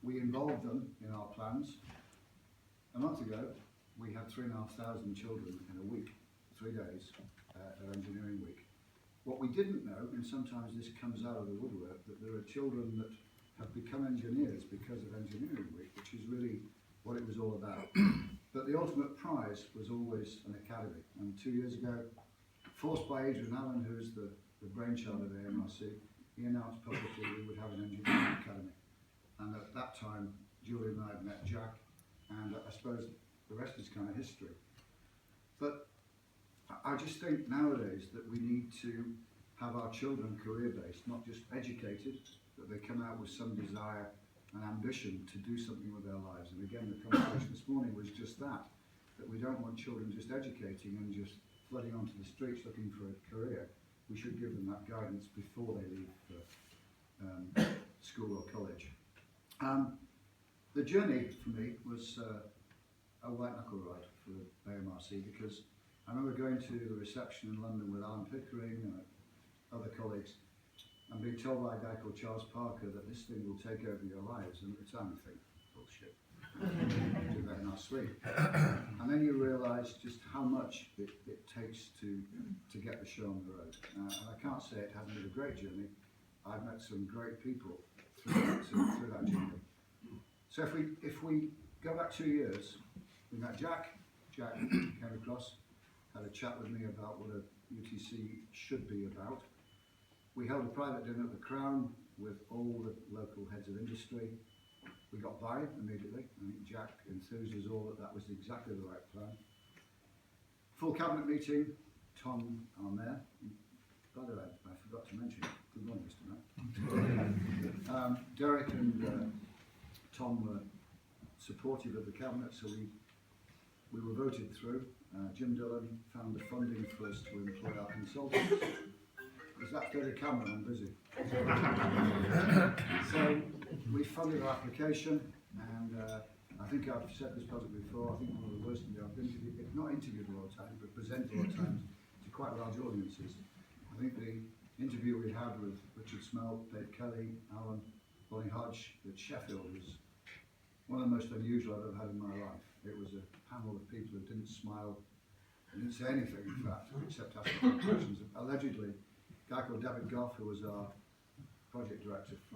we involved them in our plans. A month ago, we had 3,500 children in a week, 3 days of engineering week. What we didn't know, and sometimes this comes out of the woodwork, that there are children that have become engineers because of engineering week, which is really what it was all about. But the ultimate prize was always an academy. And 2 years ago, forced by Adrian Allen, who is the brainchild of AMRC, he announced publicly we would have an engineering academy. And at that time, Julie and I had met Jack, and I suppose the rest is kind of history. But I just think nowadays that we need to have our children career-based, not just educated, that they come out with some desire and ambition to do something with their lives. And again, the conversation this morning was just that we don't want children just educating and just flooding onto the streets looking for a career. We should give them that guidance before they leave for school or college. The journey for me was a white knuckle ride for AMRC, because I remember going to the reception in London with Alan Pickering and other colleagues and being told by a guy called Charles Parker that this thing will take over your lives, and at the time you think, bullshit, do that in our sleep. And then you realise just how much it takes to get the show on the road. And I can't say it hasn't been a great journey. I've met some great people through that journey. So if we go back 2 years, we met Jack. Jack came across, had a chat with me about what a UTC should be about. We held a private dinner at the Crown with all the local heads of industry. We got buy-in immediately. I think Jack enthused us all that was exactly the right plan. Full cabinet meeting, Tom, our mayor. By the way, I forgot to mention, good morning, Mr. Mayor. Derek and Tom were supportive of the cabinet, so we were voted through. Jim Dillon found the funding for us to employ our consultants. Is that third a camera? I'm busy. So we funded our application, and I think I've said this publicly before, I think one of the worst I've been interviewed, if not interviewed a lot of times, but presented a lot of times to quite large audiences. I think the interview we had with Richard Smelt, Dave Kelly, Alan, Bonnie Hodge at Sheffield was one of the most unusual I've ever had in my life. It was a panel of people who didn't smile, and didn't say anything, in fact, except ask questions. Allegedly, a guy called David Goff, who was our project director